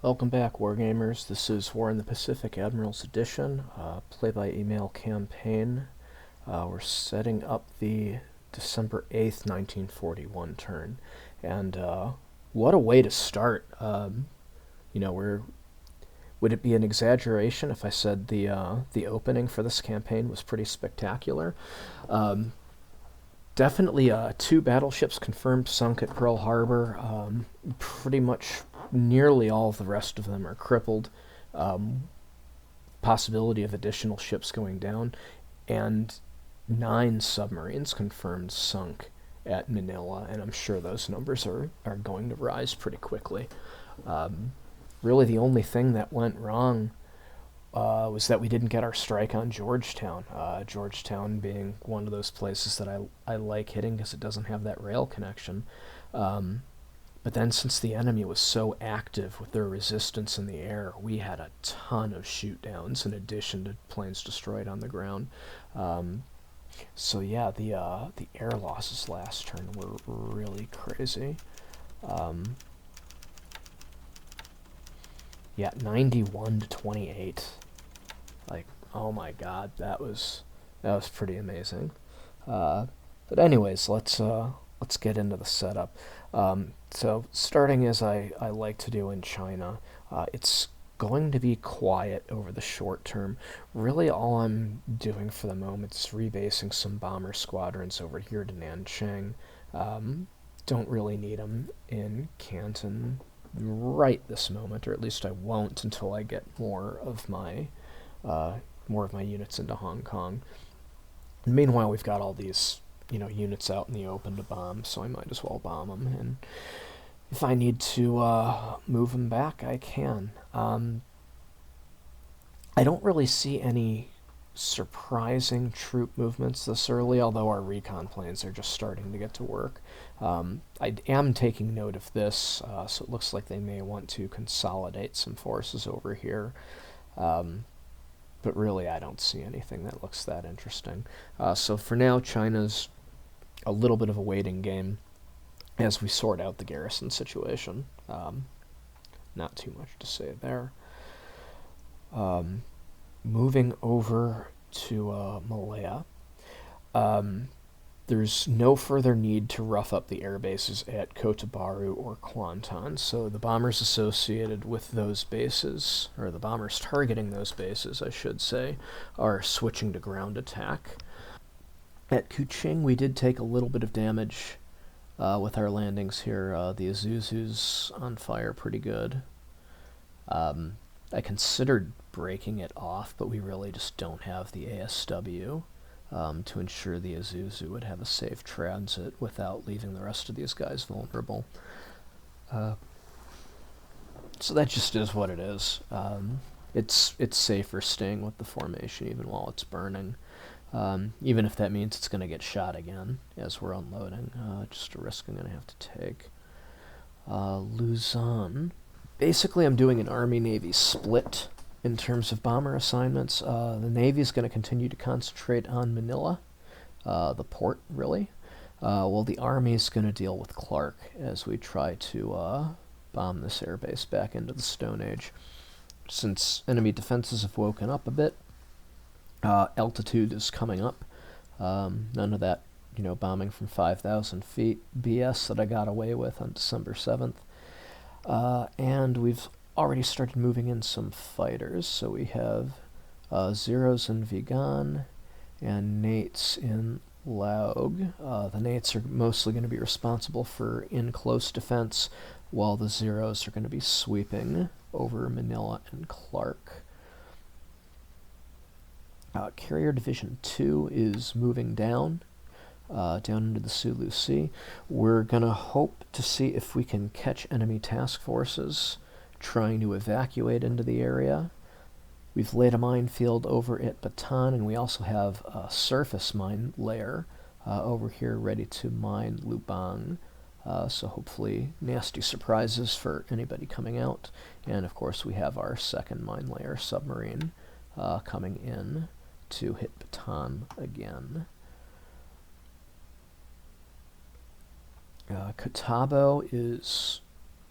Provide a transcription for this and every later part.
Welcome back, Wargamers. This is War in the Pacific Admirals Edition, play-by-email campaign. We're setting up the December 8th, 1941 turn. And what a way to start. Would it be an exaggeration if I said the opening for this campaign was pretty spectacular? Definitely two battleships confirmed sunk at Pearl Harbor. Pretty much nearly all of the rest of them are crippled. Possibility of additional ships going down. And 9 submarines confirmed sunk at Manila, and I'm sure those numbers are going to rise pretty quickly. Really the only thing that went wrong was that we didn't get our strike on Georgetown. Georgetown being one of those places that I like hitting because it doesn't have that rail connection. But then since the enemy was so active with their resistance in the air, we had a ton of shoot downs in addition to planes destroyed on the ground. So yeah, the air losses last turn were really crazy. Yeah, 91 to 28. Like, oh my god, that was pretty amazing. But anyways, let's get into the setup. So starting as I like to do in China, it's going to be quiet over the short term. Really all I'm doing for the moment is rebasing some bomber squadrons over here to Nanchang. Don't really need them in Canton right this moment, or at least I won't until I get more of my units into Hong Kong. And meanwhile, we've got all these units out in the open to bomb, so I might as well bomb them. And if I need to move them back, I can. I don't really see any surprising troop movements this early, although our recon planes are just starting to get to work. I am taking note of this, so it looks like they may want to consolidate some forces over here. But really, I don't see anything that looks that interesting. So for now, China's a little bit of a waiting game as we sort out the garrison situation. Not too much to say there. Moving over to Malaya. There's no further need to rough up the air bases at Kota Bharu or Kuantan, so the bombers associated with those bases, or the bombers targeting those bases, I should say, are switching to ground attack. At Kuching, we did take a little bit of damage with our landings here. The Isuzu's on fire pretty good. I considered breaking it off, but we really just don't have the ASW to ensure the Isuzu would have a safe transit without leaving the rest of these guys vulnerable. So that just is what it is. It's safer staying with the formation even while it's burning. Even if that means it's going to get shot again as we're unloading. Just a risk I'm going to have to take. Luzon. Basically, I'm doing an Army-Navy split in terms of bomber assignments. The Navy is going to continue to concentrate on Manila, the port, really. While the Army is going to deal with Clark as we try to bomb this airbase back into the Stone Age. Since enemy defenses have woken up a bit, altitude is coming up. None of that, bombing from 5,000 feet BS that I got away with on December 7th. And we've already started moving in some fighters, so we have Zeros in Vigan and Nates in Laog. The Nates are mostly going to be responsible for in-close defense, while the Zeros are going to be sweeping over Manila and Clark. Carrier Division 2 is moving down into the Sulu Sea. We're going to hope to see if we can catch enemy task forces trying to evacuate into the area. We've laid a minefield over at Bataan, and we also have a surface mine layer over here ready to mine Lubang. So hopefully nasty surprises for anybody coming out. And of course we have our second mine layer submarine coming in to hit Bataan again. Catawba is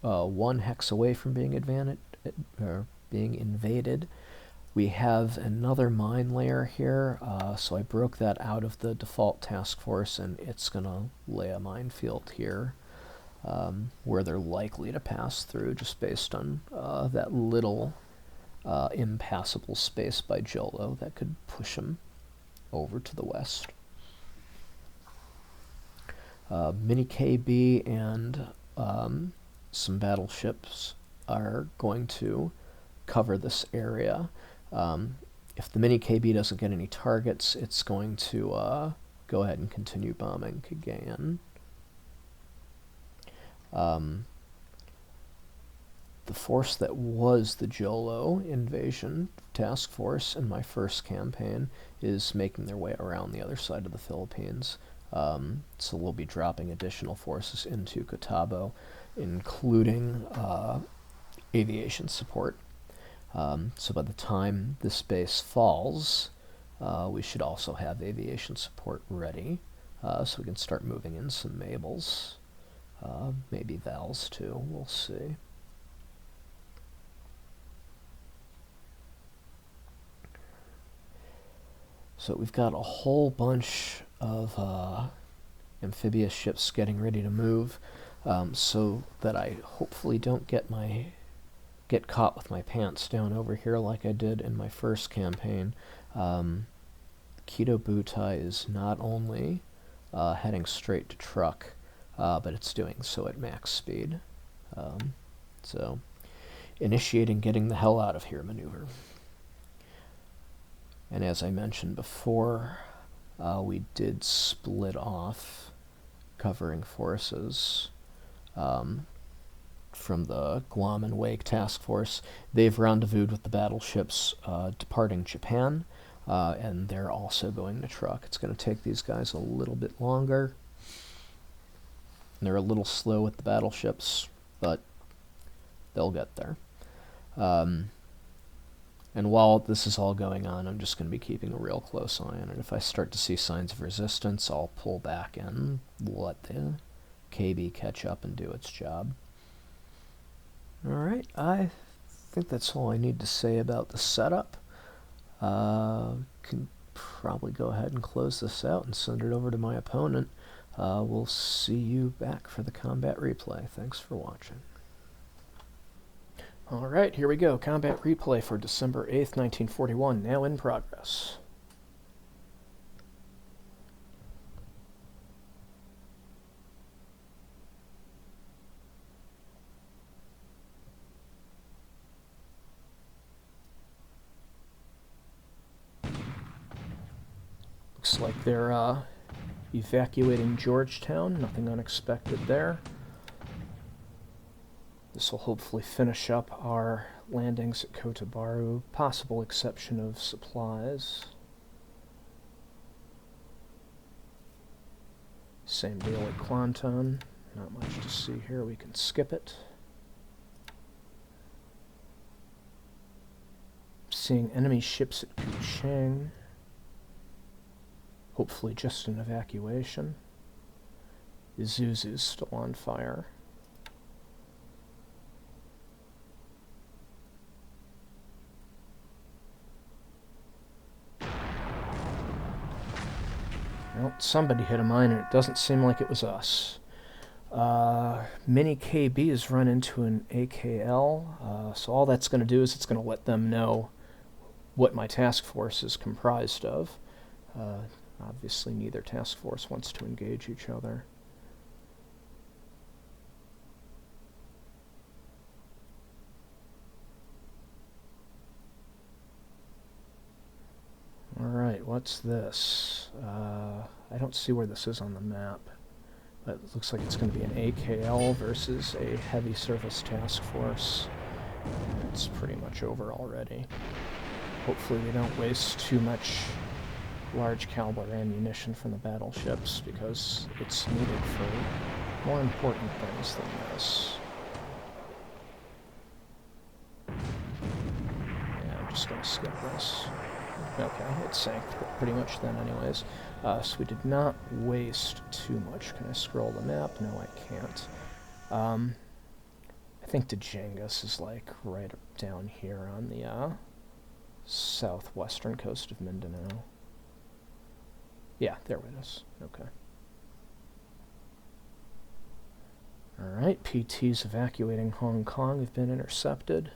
1 hex away from being being invaded. We have another mine layer here, so I broke that out of the default task force, and it's going to lay a minefield here where they're likely to pass through, just based on that little impassable space by Jolo that could push them over to the west. Mini KB and some battleships are going to cover this area. If the Mini KB doesn't get any targets, it's going to go ahead and continue bombing Kagayan. The force that was the Jolo invasion task force in my first campaign is making their way around the other side of the Philippines. So we'll be dropping additional forces into Cotabato, including aviation support. So by the time this base falls, we should also have aviation support ready, so we can start moving in some Mabels, maybe Vals too, we'll see. So we've got a whole bunch of amphibious ships getting ready to move, so that I hopefully don't get caught with my pants down over here like I did in my first campaign. Keto Butai is not only heading straight to truck, but it's doing so at max speed. So initiating getting the hell out of here maneuver. And as I mentioned before, we did split off covering forces from the Guam and Wake Task Force. They've rendezvoused with the battleships departing Japan, and they're also going to truck. It's going to take these guys a little bit longer. They're a little slow with the battleships, but they'll get there. And while this is all going on, I'm just going to be keeping a real close eye on it. If I start to see signs of resistance, I'll pull back and let the KB catch up and do its job. Alright, I think that's all I need to say about the setup. Can probably go ahead and close this out and send it over to my opponent. We'll see you back for the combat replay. Thanks for watching. Alright, here we go. Combat replay for December 8th, 1941, now in progress. Looks like they're evacuating Georgetown. Nothing unexpected there. This will hopefully finish up our landings at Cotabato, possible exception of supplies. Same deal at Kuantan. Not much to see here, we can skip it. Seeing enemy ships at Kuching. Hopefully just an evacuation. Isuzu's still on fire. Well, somebody hit a mine, and it doesn't seem like it was us. Mini KB has run into an AKL, so all that's going to do is it's going to let them know what my task force is comprised of. Obviously, neither task force wants to engage each other. Alright, what's this? I don't see where this is on the map, but it looks like it's going to be an AKL versus a heavy surface task force. It's pretty much over already. Hopefully we don't waste too much large caliber ammunition from the battleships, because it's needed for more important things than this. Yeah, I'm just going to skip this. Okay, it sank pretty much then anyways. So we did not waste too much. Can I scroll the map? No, I can't. I think Djangus is like right down here on the southwestern coast of Mindanao. Yeah, there it is. Okay. Alright, PTs evacuating Hong Kong have been intercepted.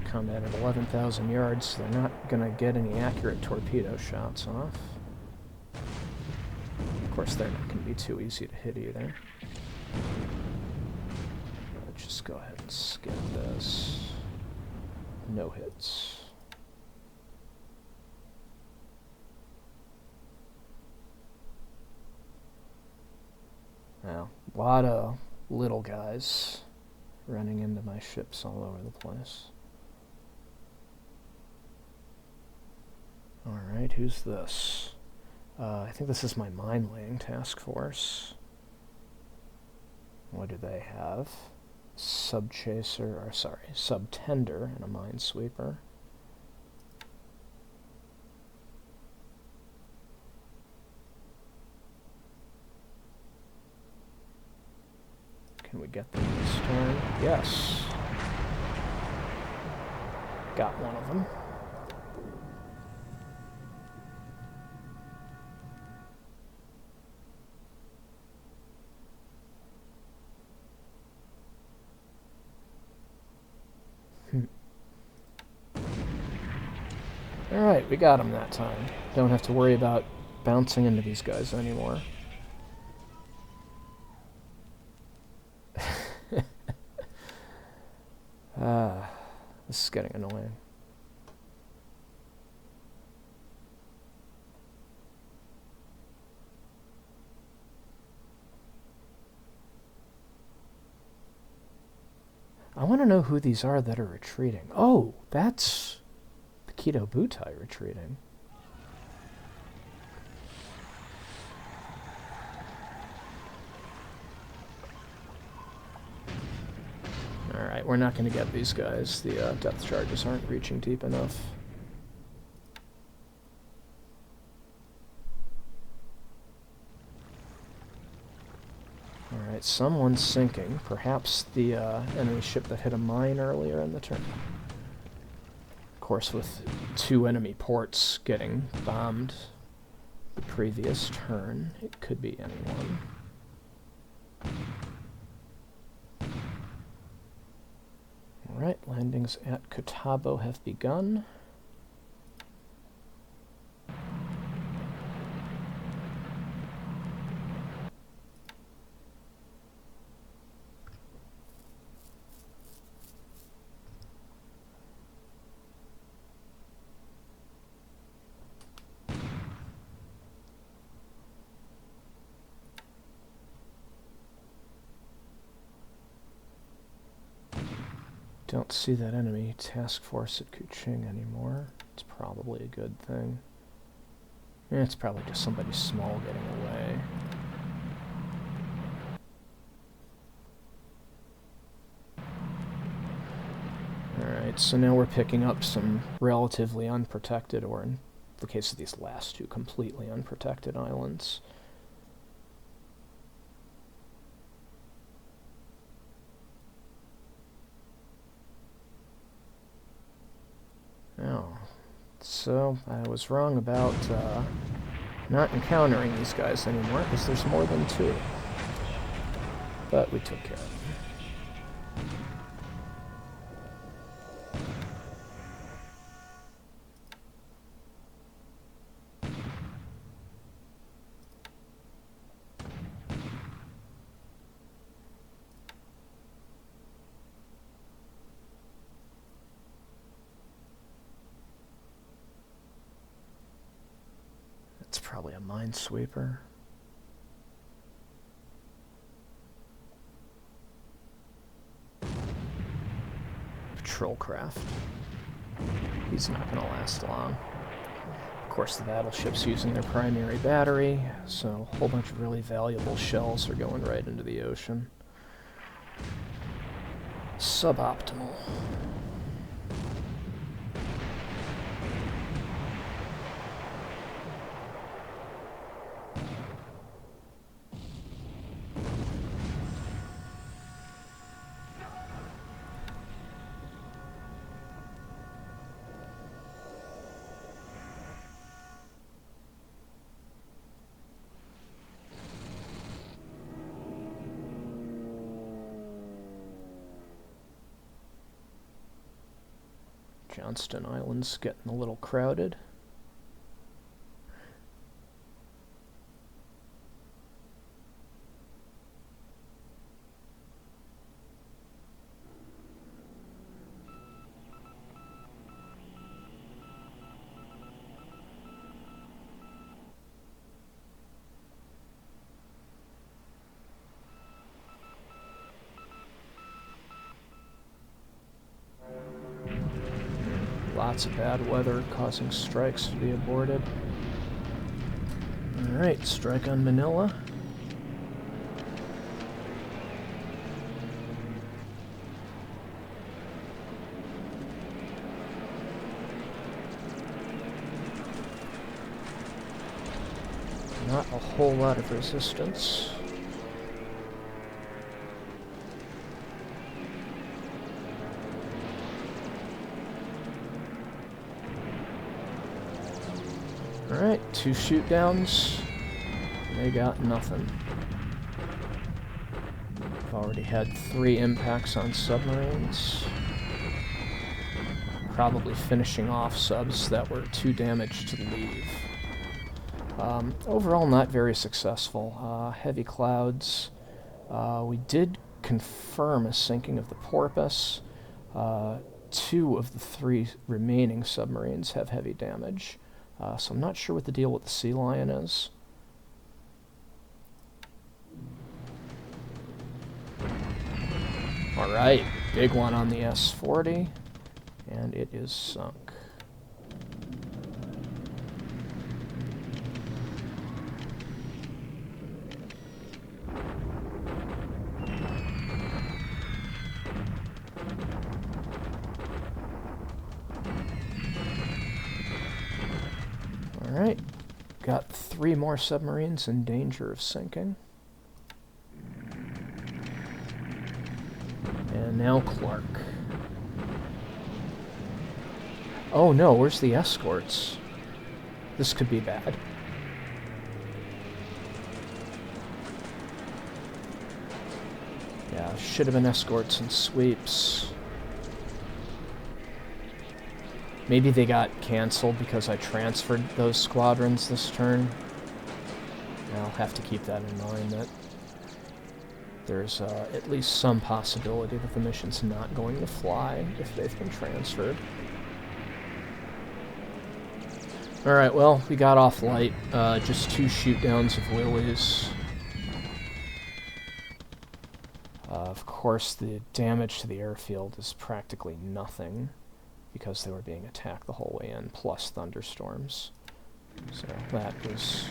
Combat at 11,000 yards, so they're not going to get any accurate torpedo shots off. Of course, they're not going to be too easy to hit either. Let's just go ahead and skip this. No hits. Now, a lot of little guys running into my ships all over the place. Alright, who's this? I think this is my mine-laying task force. What do they have? Sub-chaser, or sorry, sub-tender and a minesweeper. Can we get them this turn? Yes. Got one of them. Alright, we got him that time. Don't have to worry about bouncing into these guys anymore. This is getting annoying. I want to know who these are that are retreating. Oh, that's the Kido Butai retreating. Alright, we're not going to get these guys. The depth charges aren't reaching deep enough. Alright, someone's sinking. Perhaps the enemy ship that hit a mine earlier in the turn. Of course, with 2 enemy ports getting bombed the previous turn, it could be anyone. Alright, landings at Kotabo have begun. Don't see that enemy task force at Kuching anymore. It's probably a good thing. It's probably just somebody small getting away. Alright, so now we're picking up some relatively unprotected, or in the case of these last 2, completely unprotected islands. Oh, so I was wrong about not encountering these guys anymore, because there's more than 2. But we took care of them. It's probably a minesweeper. Patrol craft. He's not going to last long. Of course, the battleship's using their primary battery, so a whole bunch of really valuable shells are going right into the ocean. Suboptimal. Johnston Island's getting a little crowded. Lots of bad weather causing strikes to be aborted. Alright, strike on Manila. Not a whole lot of resistance. Alright, 2 shoot downs. They got nothing. I've already had 3 impacts on submarines. Probably finishing off subs that were too damaged to leave. Overall, not very successful. Heavy clouds. We did confirm a sinking of the Porpoise. 2 of the 3 remaining submarines have heavy damage. So I'm not sure what the deal with the Sea Lion is. Alright, big one on the S-40, and it is sunk. Alright, got 3 more submarines in danger of sinking. And now Clark. Oh no, where's the escorts? This could be bad. Yeah, should have been escorts and sweeps. Maybe they got canceled because I transferred those squadrons this turn. I'll have to keep that in mind, that there's at least some possibility that the mission's not going to fly if they've been transferred. Alright, well, we got off light. Just 2 shoot-downs of Lilies. Of course, the damage to the airfield is practically nothing, because they were being attacked the whole way in, plus thunderstorms. So that was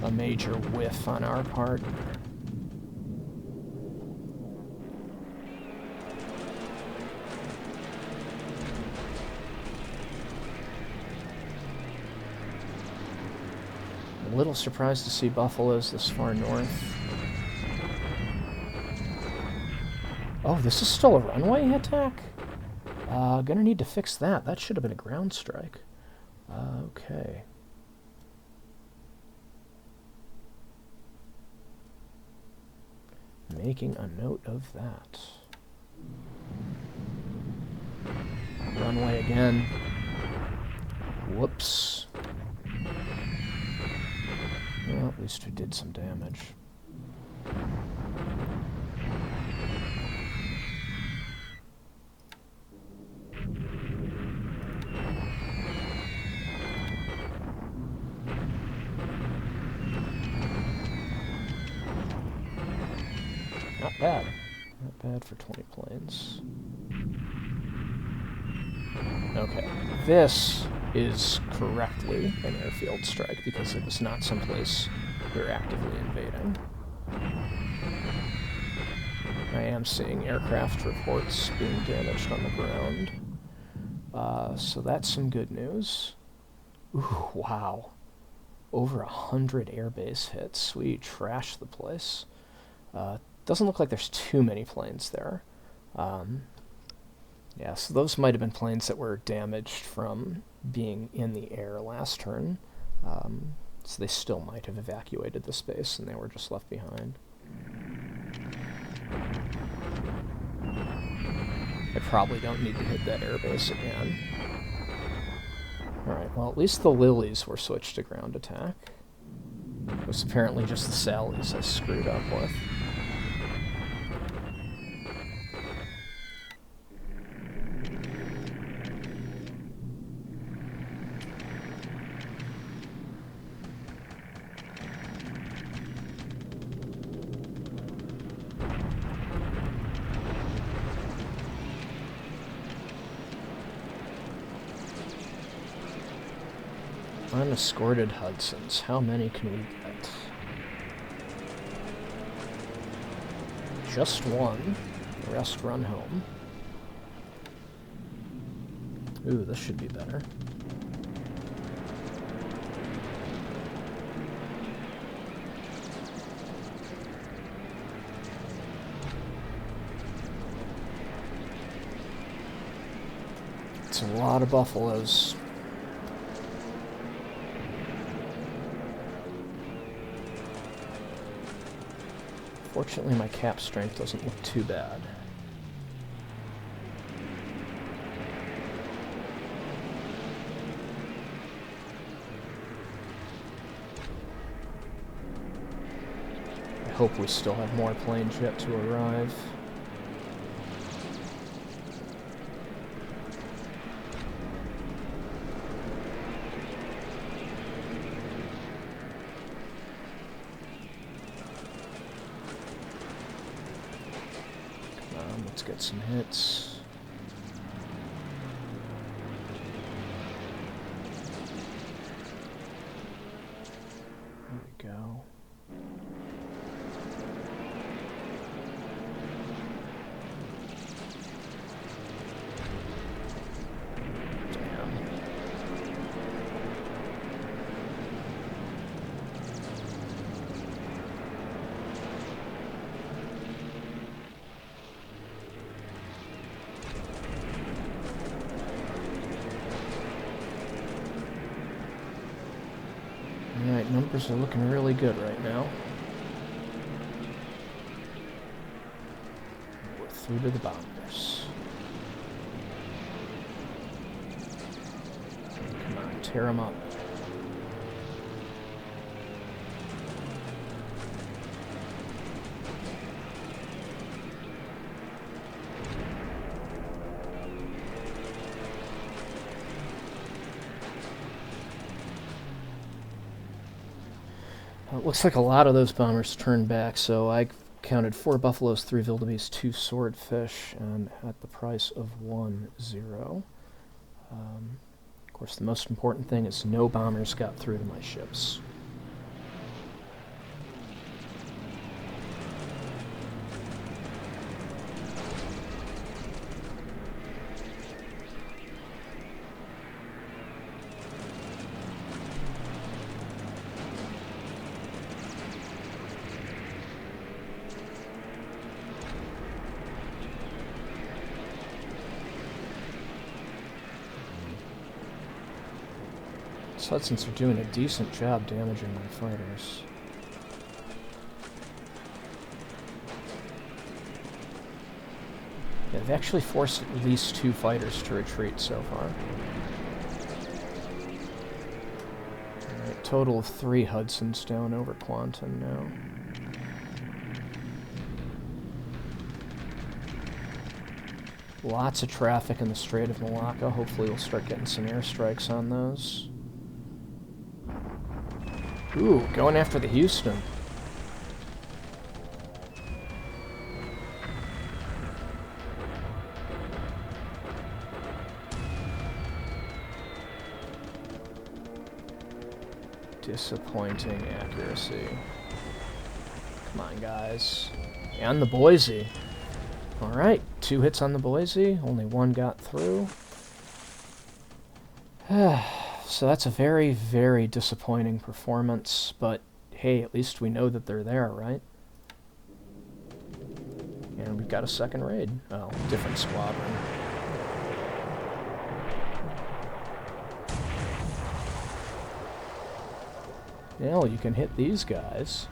a major whiff on our part. A little surprised to see buffaloes this far north. Oh, this is still a runway attack? Gonna need to fix that. That should have been a ground strike. Okay. Making a note of that. Runway again. Whoops. Well, at least we did some damage. Not bad. Not bad for 20 planes. Okay, this is correctly an airfield strike because it was not someplace we were actively invading. I am seeing aircraft reports being damaged on the ground. So that's some good news. Ooh, wow. Over 100 airbase hits. We trashed the place. Doesn't look like there's too many planes there. Yeah, so those might have been planes that were damaged from being in the air last turn. So they still might have evacuated the space and they were just left behind. I probably don't need to hit that airbase again. Alright, well, at least the Lilies were switched to ground attack. It was apparently just the Sallies I screwed up with. Unescorted Hudsons. How many can we get? Just one. The rest run home. Ooh, this should be better. It's a lot of buffaloes. Fortunately, my cap strength doesn't look too bad. I hope we still have more planes yet to arrive. Let's get some hits. There we go. Alright, numbers are looking really good right now. We're through to the bombers. Come on, tear them up. It looks like a lot of those bombers turned back, so I counted 4 buffaloes, 3 wildebeest, 2 swordfish, and at the price of 1-0. Of course, the most important thing is no bombers got through to my ships. Hudsons are doing a decent job damaging my fighters. Yeah, they've actually forced at least 2 fighters to retreat so far. Alright, total of 3 Hudsons down over Kuantan now. Lots of traffic in the Strait of Malacca. Hopefully we'll start getting some airstrikes on those. Ooh, going after the Houston. Disappointing accuracy. Come on, guys. And the Boise. Alright, 2 hits on the Boise. Only 1 got through. So that's a very, very disappointing performance, but hey, at least we know that they're there, right? And we've got a second raid. Oh, different squadron. Yeah, well, you can hit these guys.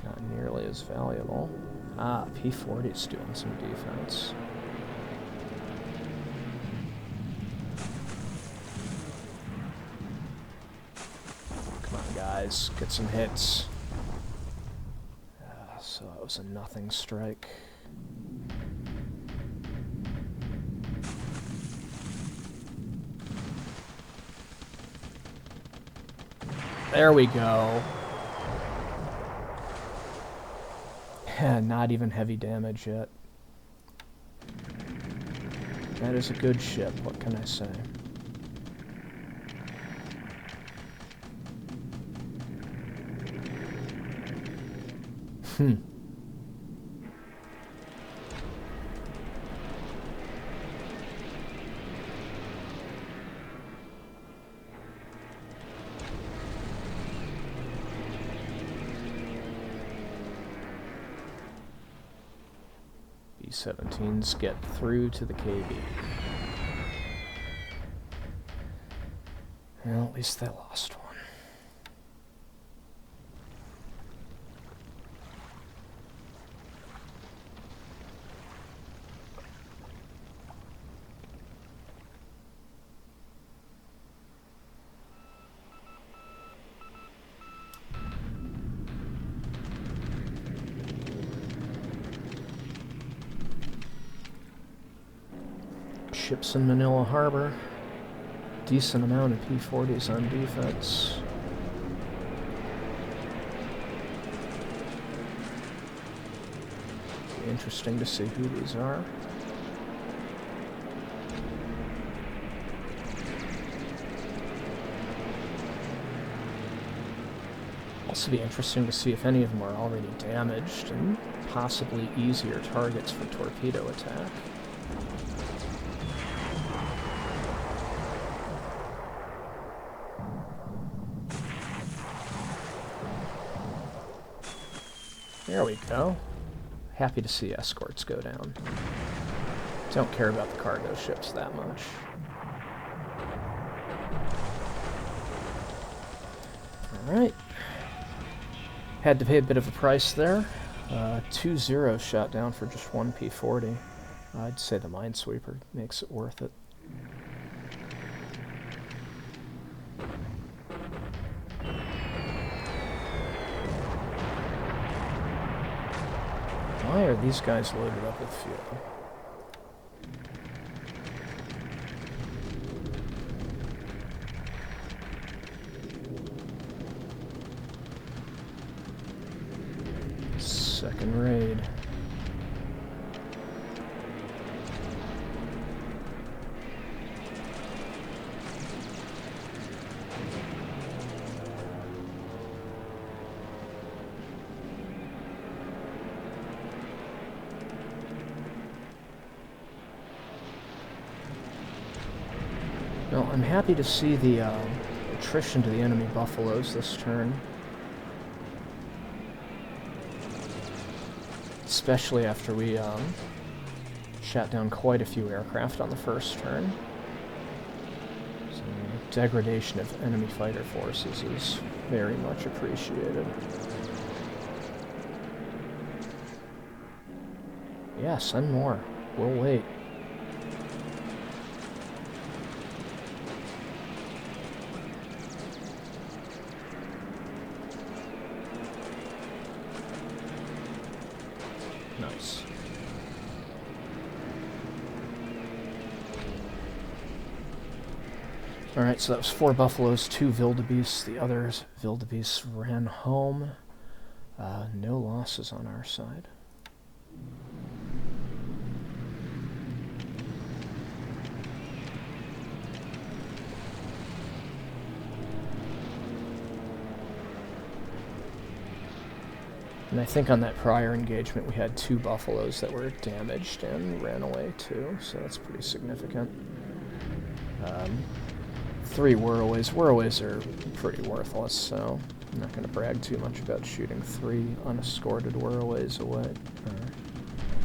Not nearly as valuable. Ah, P-40's doing some defense. guys. Get some hits. So that was a nothing strike. There we go. Not even heavy damage yet. That is a good ship, what can I say? B-17s get through to the KB. Well, at least they lost one. Ships in Manila Harbor. Decent amount of P-40s on defense. Interesting to see who these are. Also be interesting to see if any of them are already damaged and possibly easier targets for torpedo attack. There we go. Happy to see escorts go down. Don't care about the cargo ships that much. Alright. Had to pay a bit of a price there. 2-0 shot down for just one P-40. I'd say the Minesweeper makes it worth it. Why are these guys loaded up with fuel? Second raid. Well, I'm happy to see the attrition to the enemy Buffaloes this turn. Especially after we shot down quite a few aircraft on the first turn. So, degradation of enemy fighter forces is very much appreciated. Yeah, send more. We'll wait. Nice. Alright, so that was 4 Buffaloes, 2 Wildebeests. The others, Wildebeests, ran home. No losses on our side. And I think on that prior engagement we had 2 Buffaloes that were damaged and ran away too, so that's pretty significant. 3 Whirlways. Whirlways are pretty worthless, so I'm not going to brag too much about shooting 3 unescorted Whirlways away.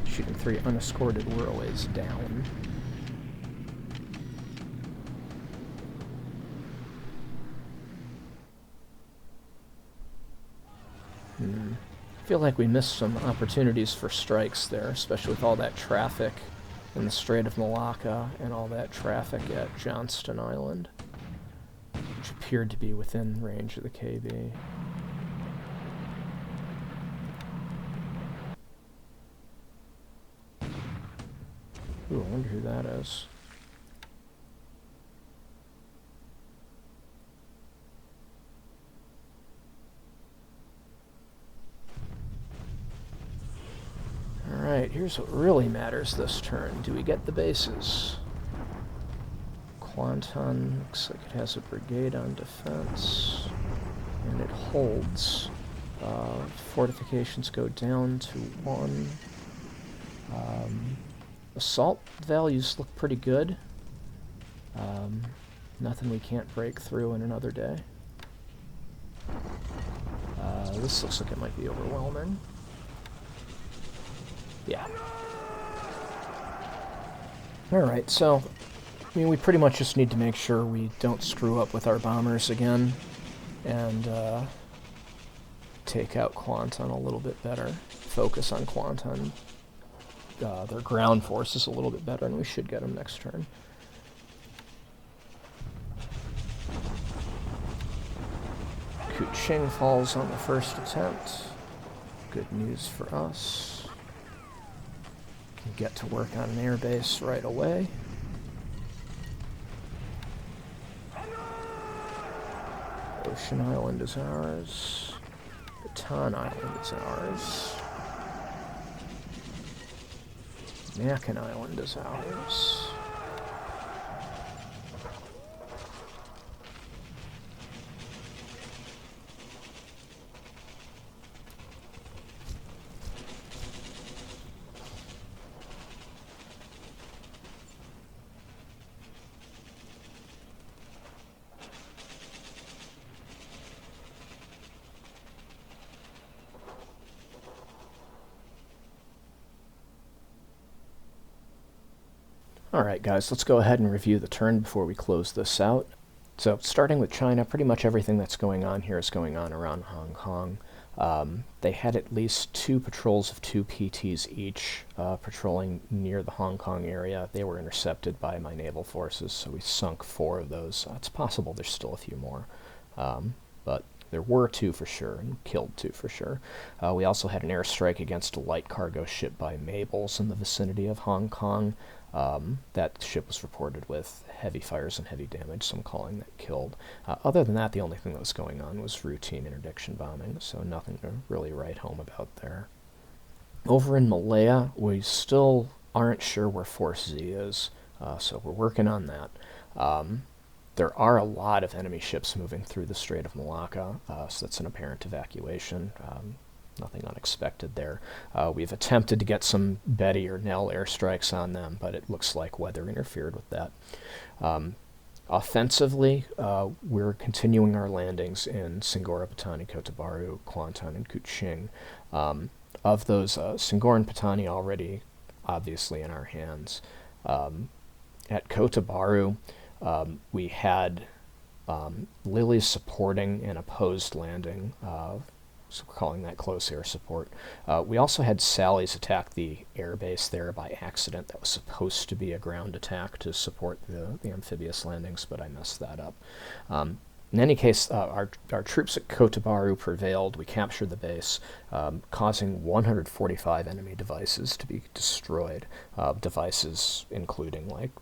Shooting 3 unescorted Whirlways down. I feel like we missed some opportunities for strikes there, especially with all that traffic in the Strait of Malacca and all that traffic at Johnston Island. which appeared to be within range of the KB. Ooh, I wonder who that is. Alright, here's what really matters this turn. Do we get the bases? Kuantan looks like it has a brigade on defense, and it holds. Fortifications go down to 1. Assault values look pretty good. Nothing we can't break through in another day. This looks like it might be overwhelming. Yeah. Alright, so, I mean, we pretty much just need to make sure we don't screw up with our bombers again, and take out Kuantan a little bit better. Focus on Kuantan. Their ground force is a little bit better, and we should get them next turn. Kuching falls on the first attempt. Good news for us. Can get to work on an airbase right away. Ocean Island is ours. Bataan Island is ours. Makin Island is ours. Alright guys, let's go ahead and review the turn before we close this out. So starting with China, pretty much everything that's going on here is going on around Hong Kong. They had at least 2 patrols of 2 PTs each patrolling near the Hong Kong area. They were intercepted by my naval forces, so we sunk 4 of those. It's possible there's still a few more, but there were 2 for sure, and killed 2 for sure. We also had an airstrike against a light cargo ship by Mabel's in the vicinity of Hong Kong. That ship was reported with heavy fires and heavy damage, some calling that killed. Other than that, the only thing that was going on was routine interdiction bombing, so nothing to really write home about there. Over in Malaya, we still aren't sure where Force Z is, so we're working on that. There are a lot of enemy ships moving through the Strait of Malacca, so that's an apparent evacuation. Nothing unexpected there. We've attempted to get some Betty or Nell airstrikes on them, but it looks like weather interfered with that. Offensively, we're continuing our landings in Singora, Patani, Kota Bharu, Kuantan, and Kuching. Of those, Singora and Patani already obviously in our hands. At Kota Bharu, we had Lily's supporting an opposed landing, so we're calling that close air support. We also had Sally's attack the airbase there by accident. That was supposed to be a ground attack to support the amphibious landings, but I messed that up. In any case, our troops at Kota Bharu prevailed. We captured the base, causing 145 enemy devices to be destroyed. Devices including like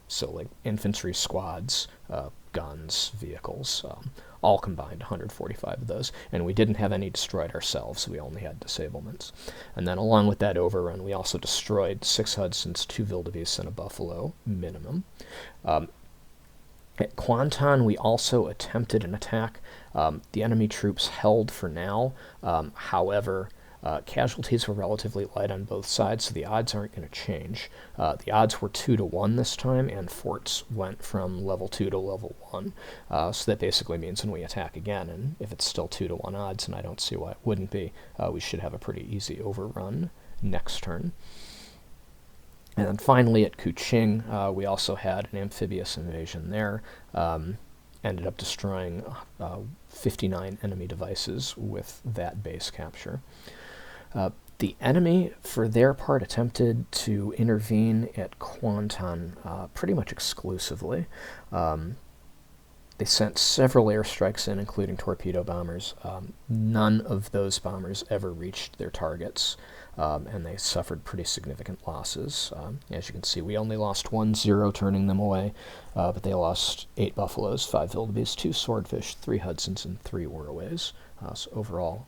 infantry squads, guns, vehicles, all combined 145 of those. And we didn't have any destroyed ourselves, we only had disablements. And then along with that overrun, we also destroyed 6 Hudsons, 2 Wildebeests, and a Buffalo, minimum. At Kuantan, we also attempted an attack. The enemy troops held for now. However, casualties were relatively light on both sides, so the odds aren't going to change. The odds were 2 to 1 this time, and forts went from level 2 to level 1. So that basically means when we attack again, and if it's still 2 to 1 odds, and I don't see why it wouldn't be, we should have a pretty easy overrun next turn. And then finally at Kuching, we also had an amphibious invasion there. Ended up destroying 59 enemy devices with that base capture. The enemy, for their part, attempted to intervene at Kuantan pretty much exclusively. They sent several airstrikes in, including torpedo bombers. None of those bombers ever reached their targets, and they suffered pretty significant losses. As you can see, we only lost 1-0 turning them away, but they lost 8 buffaloes, 5 wildebeests, 2 swordfish, 3 Hudsons, and 3 whirlways. So overall,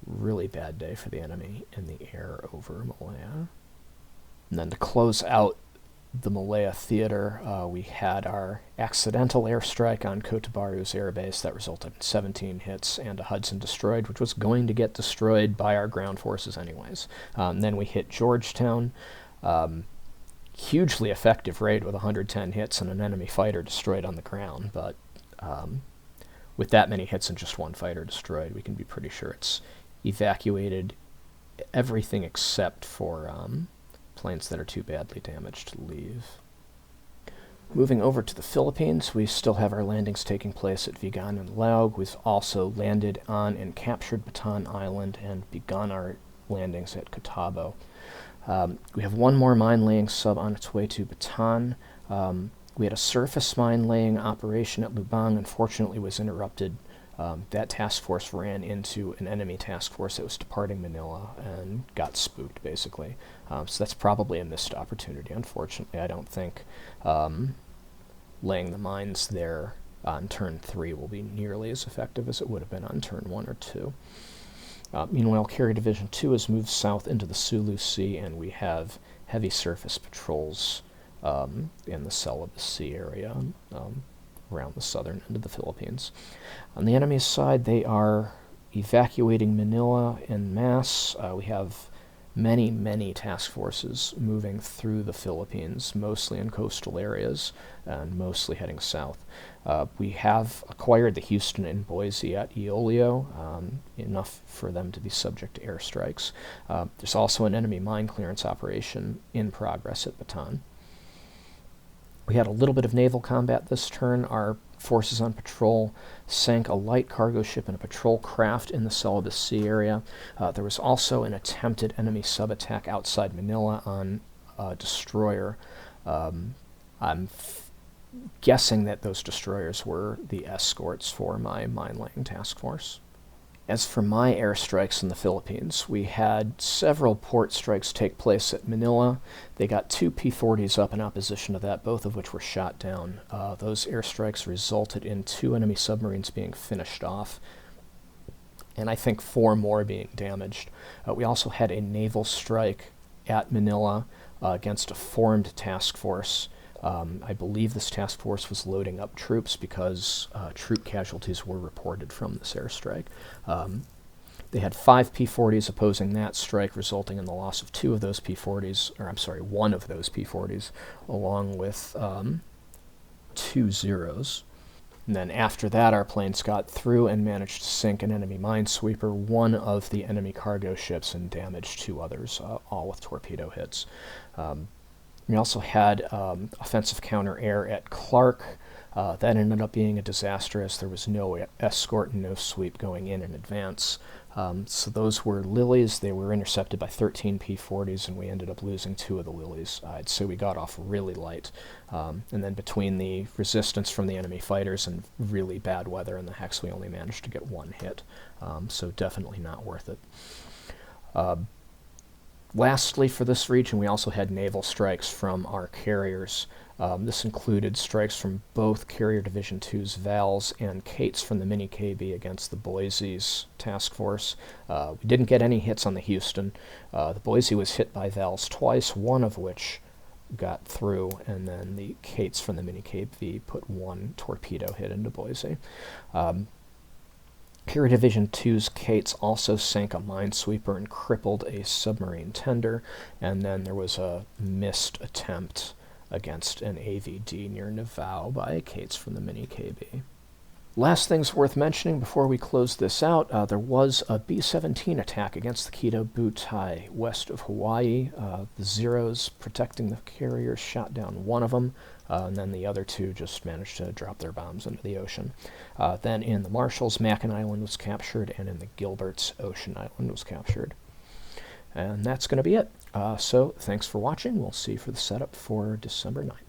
really bad day for the enemy in the air over Malaya. And then to close out the Malaya theater, we had our accidental airstrike on Kotabaru's airbase that resulted in 17 hits and a Hudson destroyed, which was going to get destroyed by our ground forces anyways. Then we hit Georgetown, hugely effective raid with 110 hits and an enemy fighter destroyed on the ground, but with that many hits and just 1 fighter destroyed, we can be pretty sure it's evacuated everything except for planes that are too badly damaged to leave. Moving over to the Philippines, we still have our landings taking place at Vigan and Laog. We've also landed on and captured Bataan Island and begun our landings at Cotabato. We have 1 more mine-laying sub on its way to Bataan. We had a surface mine-laying operation at Lubang. Unfortunately, was interrupted. That task force ran into an enemy task force that was departing Manila and got spooked, basically. So that's probably a missed opportunity, unfortunately. I don't think laying the mines there on turn 3 will be nearly as effective as it would have been on turn 1 or 2. Meanwhile, Carrier Division 2 has moved south into the Sulu Sea, and we have heavy surface patrols in the Celebes Sea area, around the southern end of the Philippines. On the enemy's side, they are evacuating Manila en masse. We have many task forces moving through the Philippines, mostly in coastal areas and mostly heading south. We have acquired the Houston and Boise at Eolio, enough for them to be subject to airstrikes. There's also an enemy mine clearance operation in progress at Bataan. We had a little bit of naval combat this turn. Our forces on patrol sank a light cargo ship and a patrol craft in the Celebes Sea area. There was also an attempted enemy sub-attack outside Manila on a destroyer. I'm guessing that those destroyers were the escorts for my mine-laying task force. As for my airstrikes in the Philippines, we had several port strikes take place at Manila. They got 2 P-40s up in opposition to that, both of which were shot down. Those airstrikes resulted in 2 enemy submarines being finished off, and I think 4 more being damaged. We also had a naval strike at Manila against a formed task force. I believe this task force was loading up troops because troop casualties were reported from this airstrike. They had 5 P-40s opposing that strike, resulting in the loss of 2 of those P-40s, or I'm sorry, 1 of those P-40s, along with 2 Zeros. And then after that, our planes got through and managed to sink an enemy minesweeper, 1 of the enemy cargo ships, and damaged 2 others, all with torpedo hits. We also had offensive counter-air at Clark. That ended up being a disaster as there was no escort and no sweep going in advance. So those were Lilies. They were intercepted by 13 P-40s, and we ended up losing 2 of the Lilies. I'd say we got off really light. And then between the resistance from the enemy fighters and really bad weather in the Hex, we only managed to get 1 hit. So definitely not worth it. Lastly, for this region, we also had naval strikes from our carriers. This included strikes from both Carrier Division 2's Vals and Kates from the Mini KB against the Boise's task force. We didn't get any hits on the Houston. The Boise was hit by Vals twice, 1 of which got through, and then the Kates from the Mini KB put 1 torpedo hit into Boise. Carrier Division 2's Kates also sank a minesweeper and crippled a submarine tender, and then there was a missed attempt against an AVD near Navao by Kates from the Mini KB. Last things worth mentioning before we close this out, there was a B-17 attack against the Kito Butai west of Hawaii. The Zeros protecting the carriers shot down 1 of them, and then the other 2 just managed to drop their bombs into the ocean. Then in the Marshalls, Mackinac Island was captured, and in the Gilberts, Ocean Island was captured. And that's going to be it. So thanks for watching. We'll see you for the setup for December 9th.